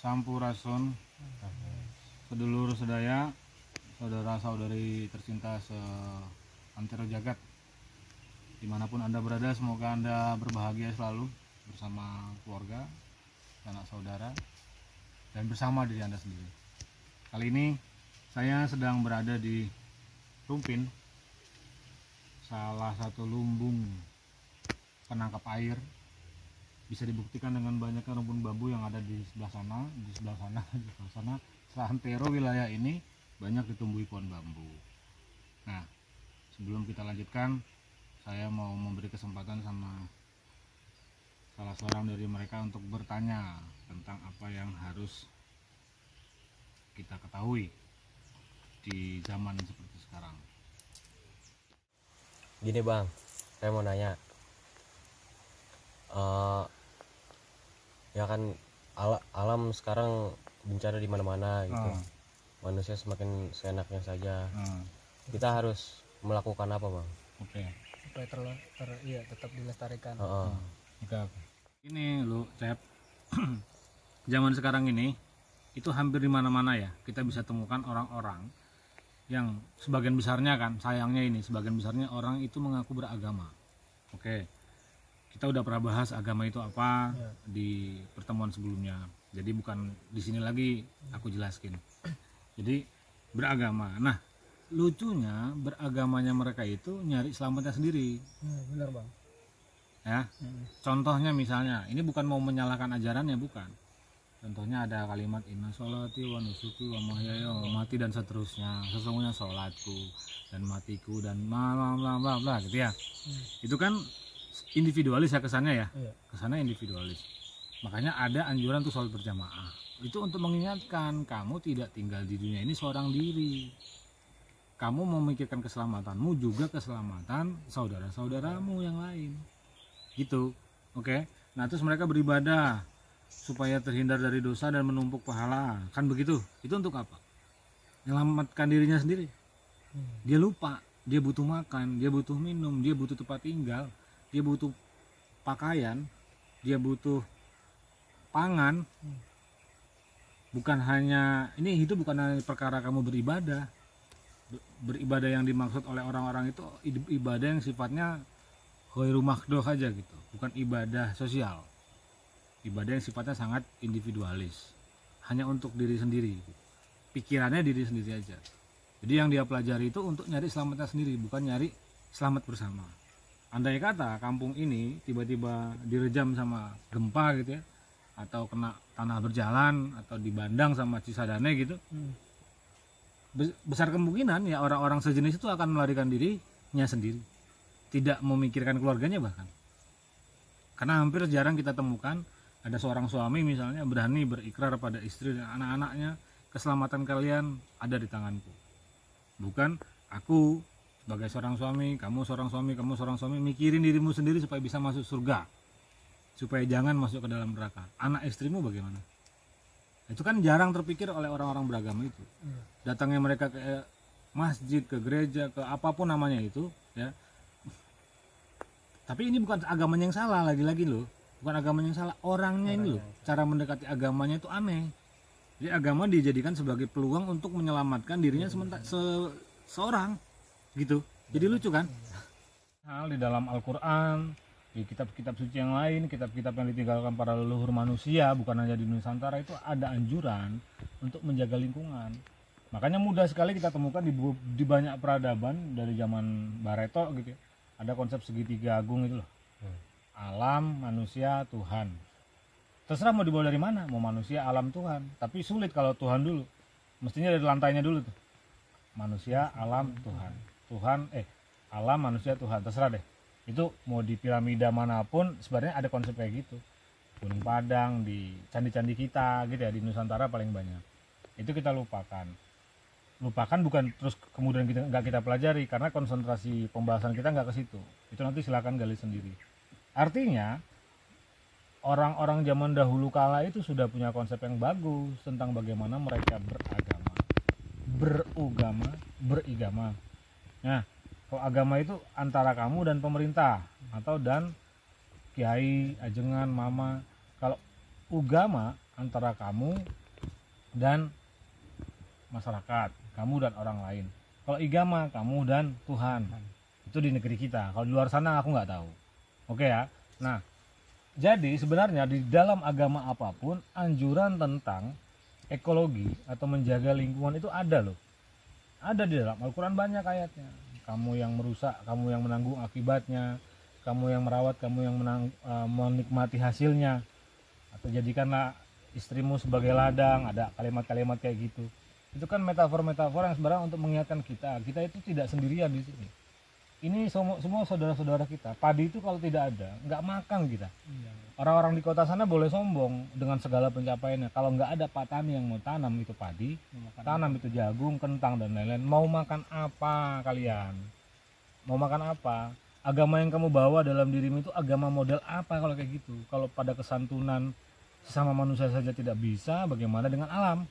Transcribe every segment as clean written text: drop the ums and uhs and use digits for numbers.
Sampurasun, sedulur sedaya, saudara-saudari tercinta seantero jagat, dimanapun Anda berada, semoga Anda berbahagia selalu bersama keluarga, anak saudara, dan bersama diri Anda sendiri. Kali ini saya sedang berada di Rumpin, salah satu lumbung penangkap air. Bisa dibuktikan dengan banyaknya rumpun bambu yang ada di sebelah sana, di sebelah sana. Seantero wilayah ini banyak ditumbuhi pohon bambu. Nah, sebelum kita lanjutkan, saya mau memberi kesempatan sama salah seorang dari mereka untuk bertanya tentang apa yang harus kita ketahui di zaman seperti sekarang. Gini bang, saya mau nanya, ya kan alam sekarang bencana di mana-mana gitu. Manusia semakin seenaknya saja. Kita harus melakukan apa bang? Oke. Supaya tetap dilestarikan. Oke. Ini lo Cep, zaman sekarang ini itu hampir di mana-mana ya kita bisa temukan orang-orang yang sebagian besarnya kan, sayangnya ini sebagian besarnya orang itu mengaku beragama. Oke. Kita udah pernah bahas agama itu apa di pertemuan sebelumnya. Jadi bukan di sini lagi aku jelaskin. Jadi beragama. Nah, lucunya beragamanya mereka itu nyari selamatnya sendiri. Benar bang. Ya. Contohnya misalnya, ini bukan mau menyalahkan ajarannya, bukan. Contohnya ada kalimat inna sholati wa nusuki wa mahyaya wa mati dan seterusnya. Sesungguhnya sholatku dan matiku dan bla gitu ya. Itu kan individualis ya kesannya ya. Kesannya individualis. Makanya ada anjuran untuk sholat berjamaah. Itu untuk mengingatkan kamu tidak tinggal di dunia ini seorang diri. Kamu memikirkan keselamatanmu juga keselamatan saudara-saudaramu yang lain. Gitu. Oke. Nah, terus mereka beribadah supaya terhindar dari dosa dan menumpuk pahala. Kan begitu? Itu untuk apa? Menyelamatkan dirinya sendiri. Dia lupa, dia butuh makan, dia butuh minum, dia butuh tempat tinggal, dia butuh pakaian, dia butuh pangan. Bukan hanya ini, hidup bukan hanya perkara kamu beribadah. Beribadah yang dimaksud oleh orang-orang itu ibadah yang sifatnya khairu makhdoh aja gitu, bukan ibadah sosial. Ibadah yang sifatnya sangat individualis, hanya untuk diri sendiri, pikirannya diri sendiri aja. Jadi yang dia pelajari itu untuk nyari selamatnya sendiri, bukan nyari selamat bersama. Andai kata kampung ini tiba-tiba direjam sama gempa gitu ya, atau kena tanah berjalan, atau dibandang sama Cisadane gitu, besar kemungkinan ya orang-orang sejenis itu akan melarikan dirinya sendiri, tidak memikirkan keluarganya bahkan. Karena hampir jarang kita temukan ada seorang suami misalnya berani berikrar pada istri dan anak-anaknya, keselamatan kalian ada di tanganku. Bukan aku sebagai seorang suami, kamu seorang suami, kamu seorang suami, mikirin dirimu sendiri supaya bisa masuk surga, supaya jangan masuk ke dalam neraka. Anak istrimu bagaimana? Itu kan jarang terpikir oleh orang-orang beragama itu. Datangnya mereka ke masjid, ke gereja, ke apapun namanya itu ya. Tapi ini bukan agamanya yang salah, lagi-lagi loh, bukan agamanya yang salah, orangnya ini loh, cara mendekati agamanya itu aneh. Jadi agama dijadikan sebagai peluang untuk menyelamatkan dirinya seorang gitu. Jadi lucu kan? Hal di dalam Al-Quran, di kitab-kitab suci yang lain, kitab-kitab yang ditinggalkan para leluhur manusia, bukan hanya di Nusantara, itu ada anjuran untuk menjaga lingkungan. Makanya mudah sekali kita temukan di banyak peradaban dari zaman Barreto gitu ya. Ada konsep segitiga agung itu loh. Alam, manusia, Tuhan. Terserah mau dibawa dari mana, mau manusia, alam, Tuhan. Tapi sulit kalau Tuhan dulu. Mestinya dari lantainya dulu tuh. Manusia, alam, Tuhan. Alam, manusia, Tuhan. Terserah deh. Itu mau di piramida manapun sebenarnya ada konsep kayak gitu. Gunung Padang, di candi-candi kita gitu ya, di Nusantara paling banyak. Itu kita lupakan bukan terus kemudian nggak kita pelajari, karena konsentrasi pembahasan kita nggak ke situ. Itu nanti silakan gali sendiri. Artinya orang-orang zaman dahulu kala itu sudah punya konsep yang bagus tentang bagaimana mereka berigama. Nah, kalau agama itu antara kamu dan pemerintah atau dan kiai, ajengan, mama. Kalau ugama antara kamu dan masyarakat, kamu dan orang lain. Kalau agama, kamu dan Tuhan. Itu di negeri kita. Kalau di luar sana aku nggak tahu. Oke ya. Nah, jadi sebenarnya di dalam agama apapun anjuran tentang ekologi atau menjaga lingkungan itu ada loh. Ada di dalam Al-Quran banyak ayatnya. Kamu yang merusak, kamu yang menanggung akibatnya, kamu yang merawat, kamu yang menikmati hasilnya. Atau jadikanlah istrimu sebagai ladang, ada kalimat-kalimat kayak gitu. Itu kan metafor-metafor yang sebenarnya untuk mengingatkan kita itu tidak sendirian di sini. Ini semua saudara-saudara kita. Padi itu kalau tidak ada, nggak makan kita. Orang-orang di kota sana boleh sombong dengan segala pencapaiannya. Kalau nggak ada petani yang mau tanam itu padi, tanam itu jagung, kentang dan lain-lain. Mau makan apa kalian? Mau makan apa? Agama yang kamu bawa dalam dirimu itu agama model apa kalau kayak gitu? Kalau pada kesantunan sesama manusia saja tidak bisa, bagaimana dengan alam?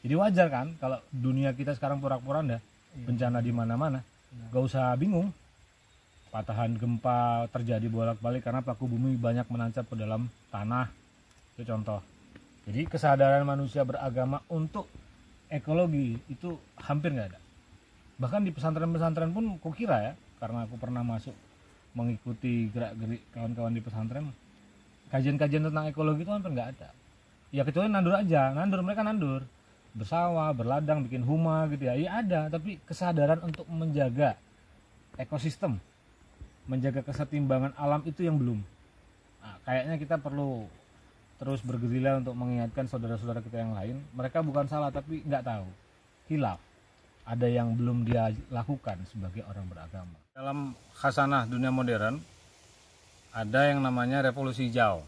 Jadi wajar kan kalau dunia kita sekarang porak-poranda, bencana di mana-mana. Gak usah bingung. Patahan gempa terjadi bolak-balik karena paku bumi banyak menancap ke dalam tanah. Itu contoh. Jadi kesadaran manusia beragama untuk ekologi itu hampir nggak ada. Bahkan di pesantren-pesantren pun kukira ya, karena aku pernah masuk mengikuti gerak-gerik kawan-kawan di pesantren, kajian-kajian tentang ekologi itu hampir nggak ada. Ya kecuali nandur aja, mereka nandur. Bersawah, berladang, bikin huma gitu ya. Iya ada, tapi kesadaran untuk menjaga ekosistem, menjaga kesetimbangan alam itu yang belum. Nah, kayaknya kita perlu terus bergerilya untuk mengingatkan saudara-saudara kita yang lain. Mereka bukan salah tapi nggak tahu, hilaf. Ada yang belum dia lakukan sebagai orang beragama. Dalam khasanah dunia modern ada yang namanya revolusi hijau.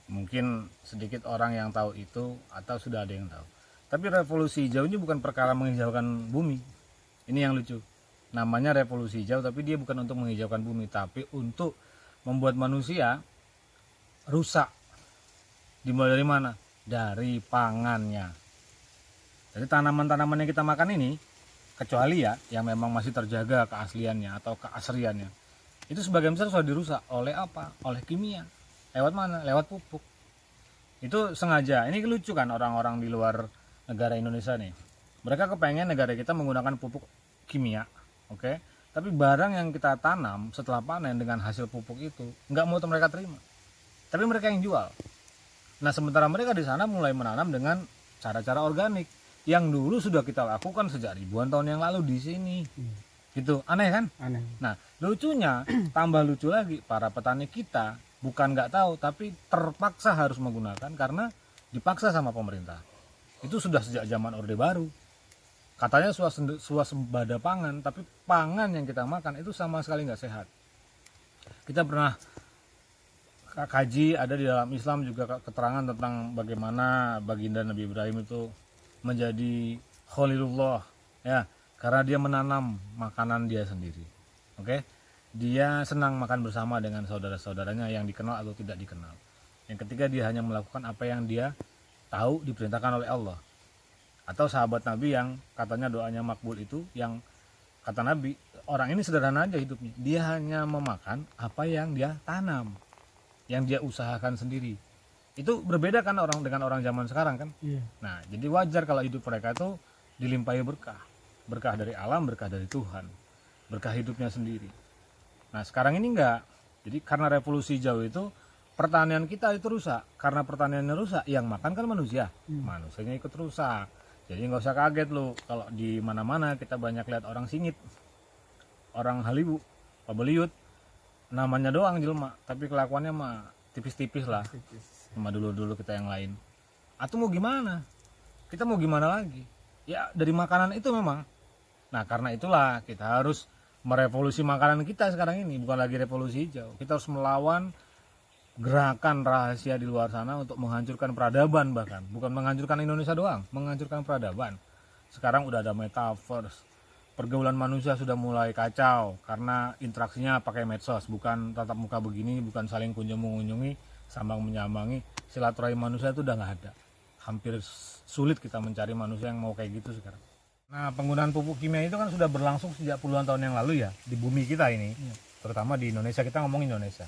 Mungkin sedikit orang yang tahu itu atau sudah ada yang tahu. Tapi revolusi hijau ini bukan perkara menghijaukan bumi. Ini yang lucu. Namanya revolusi hijau tapi dia bukan untuk menghijaukan bumi, tapi untuk membuat manusia rusak. Dimulai dari mana? Dari pangannya. Jadi tanaman-tanaman yang kita makan ini, kecuali ya yang memang masih terjaga keasliannya atau keasriannya, itu sebagian besar sudah dirusak oleh apa? Oleh kimia. Lewat mana? Lewat pupuk. Itu sengaja. Ini lucu kan orang-orang di luar negara Indonesia nih. Mereka kepengen negara kita menggunakan pupuk kimia. Oke, tapi barang yang kita tanam setelah panen dengan hasil pupuk itu nggak mau mereka terima, tapi mereka yang jual. Nah sementara mereka di sana mulai menanam dengan cara-cara organik yang dulu sudah kita lakukan sejak ribuan tahun yang lalu di sini. Gitu, aneh kan? Aneh. Nah lucunya, tambah lucu lagi, para petani kita bukan nggak tahu, tapi terpaksa harus menggunakan karena dipaksa sama pemerintah. Itu sudah sejak zaman Orde Baru. Katanya swasembada pangan, tapi pangan yang kita makan itu sama sekali nggak sehat. Kita pernah kaji, ada di dalam Islam juga keterangan tentang bagaimana baginda Nabi Ibrahim itu menjadi Khalilullah, ya, karena dia menanam makanan dia sendiri. Oke, dia senang makan bersama dengan saudara-saudaranya yang dikenal atau tidak dikenal. Yang ketiga, dia hanya melakukan apa yang dia tahu diperintahkan oleh Allah. Atau sahabat Nabi yang katanya doanya makbul itu, yang kata Nabi, orang ini sederhana aja hidupnya, dia hanya memakan apa yang dia tanam, yang dia usahakan sendiri. Itu berbeda kan orang dengan orang zaman sekarang kan. Nah jadi wajar kalau hidup mereka itu dilimpahi berkah, berkah dari alam, berkah dari Tuhan, berkah hidupnya sendiri. Nah sekarang ini enggak. Jadi karena revolusi hijau itu pertanian kita itu rusak. Karena pertaniannya rusak, yang makan kan manusia, manusianya ikut rusak. Jadi nggak usah kaget lo kalau di mana-mana kita banyak lihat orang singit, orang halibu, pabeliut, namanya doang jelma, tapi kelakuannya mah tipis-tipis lah, sama dulu-dulu kita yang lain. Atau mau gimana? Kita mau gimana lagi? Ya dari makanan itu memang. Nah karena itulah kita harus merevolusi makanan kita sekarang ini, bukan lagi revolusi hijau. Kita harus melawan gerakan rahasia di luar sana untuk menghancurkan peradaban, bahkan bukan menghancurkan Indonesia doang, menghancurkan peradaban. Sekarang udah ada metaverse, pergaulan manusia sudah mulai kacau karena interaksinya pakai medsos, bukan tatap muka begini, bukan saling kunjung-mengunjungi, sambang menyambangi. Silaturahim manusia itu udah nggak ada. Hampir sulit kita mencari manusia yang mau kayak gitu sekarang. Nah penggunaan pupuk kimia itu kan sudah berlangsung sejak puluhan tahun yang lalu ya di bumi kita ini, terutama di Indonesia. Kita ngomong Indonesia,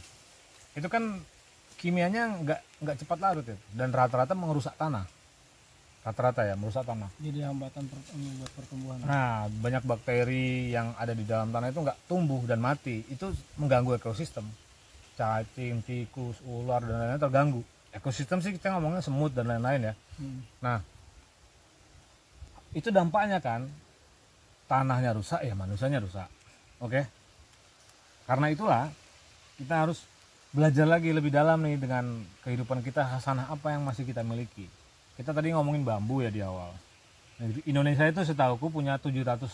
itu kan kimianya nggak cepat larut ya, dan rata-rata merusak tanah. Rata-rata ya merusak tanah. Jadi hambatan buat pertumbuhan. Nah, banyak bakteri yang ada di dalam tanah itu nggak tumbuh dan mati. Itu mengganggu ekosistem. Cacing, tikus, ular dan lain-lain terganggu. Ekosistem sih kita ngomongnya semut dan lain-lain ya. Nah, itu dampaknya kan, tanahnya rusak ya manusianya rusak. Oke. Karena itulah kita harus belajar lagi lebih dalam nih dengan kehidupan kita, hasanah apa yang masih kita miliki. Kita tadi ngomongin bambu ya di awal. Indonesia itu setahuku punya 700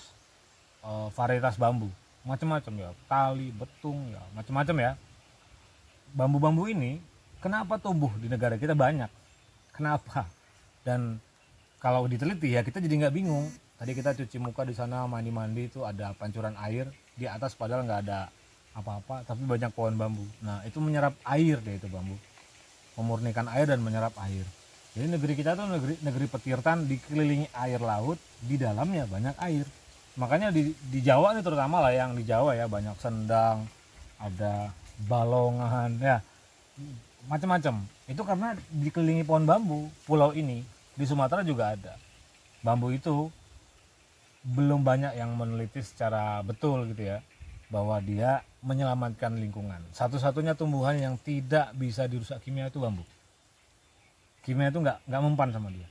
varietas bambu, macam-macam ya, tali, betung ya, macam-macam ya. Bambu-bambu ini kenapa tumbuh di negara kita banyak? Kenapa? Dan kalau diteliti ya kita jadi nggak bingung. Tadi kita cuci muka di sana, mandi-mandi itu ada pancuran air di atas, padahal nggak ada apa-apa, tapi banyak pohon bambu. Nah itu menyerap air deh itu bambu, memurnikan air dan menyerap air. Jadi negeri kita tuh negeri petirtan, dikelilingi air laut, di dalamnya banyak air. Makanya di Jawa ini terutama lah, yang di Jawa ya banyak sendang, ada balongan ya, macam-macam. Itu karena dikelilingi pohon bambu. Pulau ini di Sumatera juga ada. Bambu itu belum banyak yang meneliti secara betul gitu ya, bahwa dia menyelamatkan lingkungan. Satu-satunya tumbuhan yang tidak bisa dirusak kimia itu bambu. Kimia itu nggak mempan sama dia.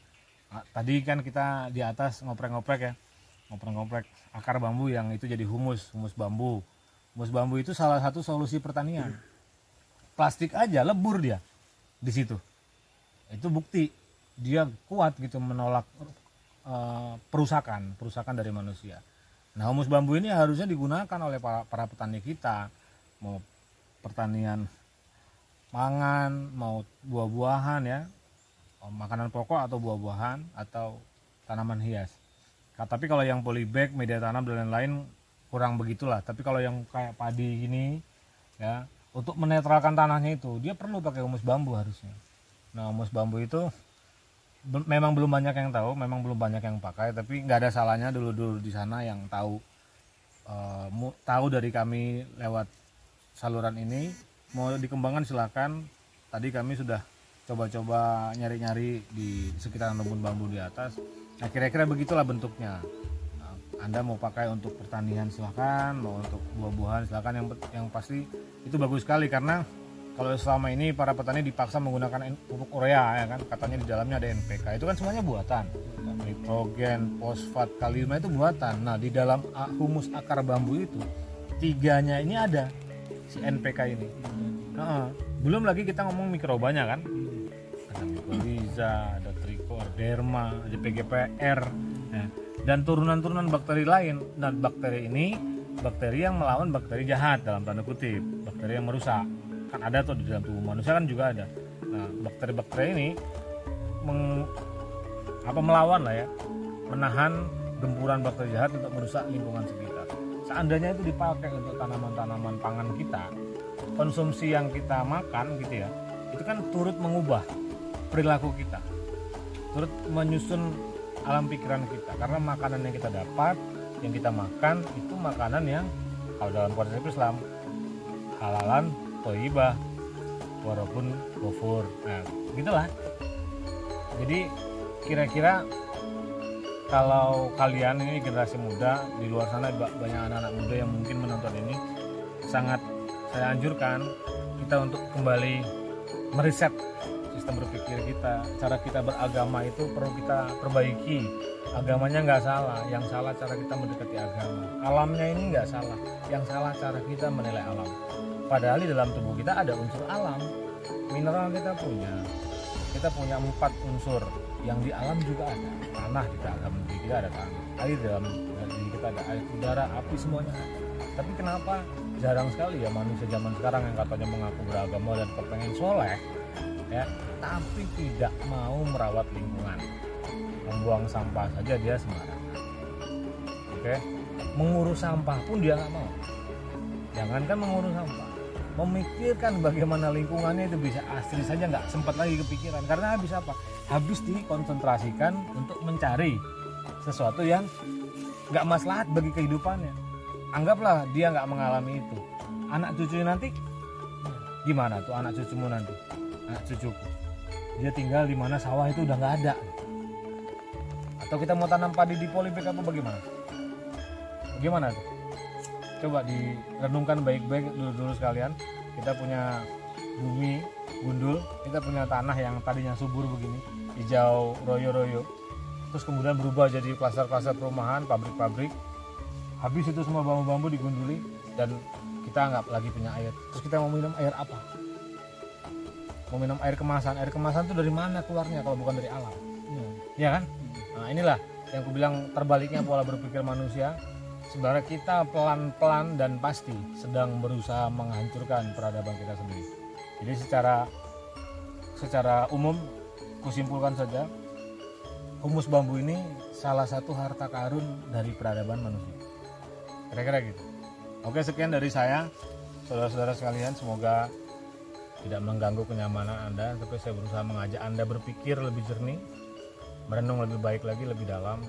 Nah, tadi kan kita di atas ngoprek-ngoprek ya, ngoprek-ngoprek akar bambu yang itu jadi humus bambu. Humus bambu itu salah satu solusi pertanian. Plastik aja lebur dia di situ. Itu bukti dia kuat gitu menolak perusakan dari manusia. Nah, humus bambu ini harusnya digunakan oleh para petani kita, mau pertanian pangan, mau buah-buahan ya, makanan pokok atau buah-buahan atau tanaman hias. Tapi kalau yang polybag, media tanam dan lain-lain kurang begitulah. Tapi kalau yang kayak padi gini ya, untuk menetralkan tanahnya itu dia perlu pakai humus bambu harusnya. Nah, humus bambu itu memang belum banyak yang tahu, memang belum banyak yang pakai, tapi nggak ada salahnya dulu di sana yang tahu dari kami lewat saluran ini, mau dikembangkan silakan. Tadi kami sudah coba-coba nyari-nyari di sekitaran rumpun bambu di atas. Nah, kira-kira begitulah bentuknya. Nah, Anda mau pakai untuk pertanian silakan, mau untuk buah-buahan silakan. Yang pasti itu bagus sekali, karena kalau selama ini para petani dipaksa menggunakan pupuk urea ya kan, katanya di dalamnya ada NPK, itu kan semuanya buatan. Nitrogen, fosfat, kalium itu buatan. Nah, di dalam humus akar bambu itu tiganya ini ada si NPK ini. Nah, belum lagi kita ngomong mikrobanya kan, ada Mycorrhiza, ada Trichoderma, ada PGPR ya, dan turunan-turunan bakteri lain. Dan bakteri ini bakteri yang melawan bakteri jahat dalam tanda kutip, bakteri yang merusak. Kan ada tuh di dalam tubuh manusia kan juga ada. Nah, bakteri-bakteri ini melawan lah ya, menahan gempuran bakteri jahat untuk merusak lingkungan sekitar. Seandainya itu dipakai untuk tanaman-tanaman pangan kita, konsumsi yang kita makan gitu ya, itu kan turut mengubah perilaku kita, turut menyusun alam pikiran kita, karena makanan yang kita dapat, yang kita makan itu makanan yang kalau dalam konsep Islam halalan thayyibah walaupun kufur. Nah, gitulah. Jadi kira-kira kalau kalian ini generasi muda di luar sana, banyak anak-anak muda yang mungkin menonton ini, sangat saya anjurkan kita untuk kembali meriset sistem berpikir kita, cara kita beragama itu perlu kita perbaiki. Agamanya nggak salah, yang salah cara kita mendekati agama. Alamnya ini nggak salah, yang salah cara kita menilai alam. Padahal di dalam tubuh kita ada unsur alam, mineral kita punya 4 unsur yang di alam juga ada. Tanah di dalam diri kita ada tanah, air dalam diri kita ada air, udara, api, semuanya ada. Tapi kenapa jarang sekali ya manusia zaman sekarang yang katanya mengaku beragama dan kepengen soleh ya, tapi tidak mau merawat lingkungan, membuang sampah saja dia sembarangan. Oke, mengurus sampah pun dia nggak mau. Jangankan mengurus sampah, memikirkan bagaimana lingkungannya itu bisa asri saja nggak sempat lagi kepikiran. Karena habis apa? Habis dikonsentrasikan untuk mencari sesuatu yang nggak maslahat bagi kehidupannya. Anggaplah dia nggak mengalami itu. Anak cucunya nanti gimana tuh anak cucumu nanti? anak cucuku. Dia tinggal di mana sawah itu udah nggak ada. Atau kita mau tanam padi di polybag apa bagaimana? Bagaimana tuh? Coba direnungkan baik-baik dulu sekalian. Kita punya bumi gundul, kita punya tanah yang tadinya subur begini, hijau royo-royo. Terus kemudian berubah jadi klaster-klaster perumahan, pabrik-pabrik. Habis itu semua bambu-bambu digunduli dan kita nggak lagi punya air. Terus kita mau minum air apa? Mau minum air kemasan. Air kemasan itu dari mana keluarnya kalau bukan dari alam? Ya kan? Nah, inilah yang aku bilang terbaliknya pola berpikir manusia. Sebenarnya kita pelan-pelan dan pasti sedang berusaha menghancurkan peradaban kita sendiri. Jadi secara umum kusimpulkan saja, humus bambu ini salah satu harta karun dari peradaban manusia. Kira-kira gitu. Oke, sekian dari saya, saudara-saudara sekalian. Semoga tidak mengganggu kenyamanan Anda, tapi saya berusaha mengajak Anda berpikir lebih jernih, merenung lebih baik lagi, lebih dalam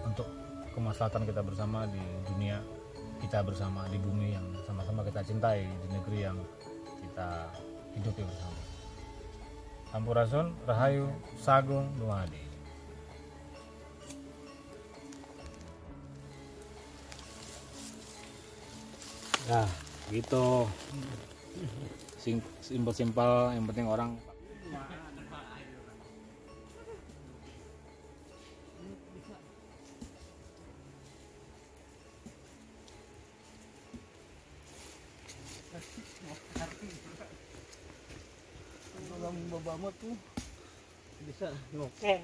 untuk kemaslahatan kita bersama di dunia kita bersama, di bumi yang sama-sama kita cintai, di negeri yang kita hidupi bersama. Sampurasun, Rahayu, Sagung, Dumadi. Nah, gitu. Simpel-simpel, yang penting orang Kalau babama tuh bisa ngokeh.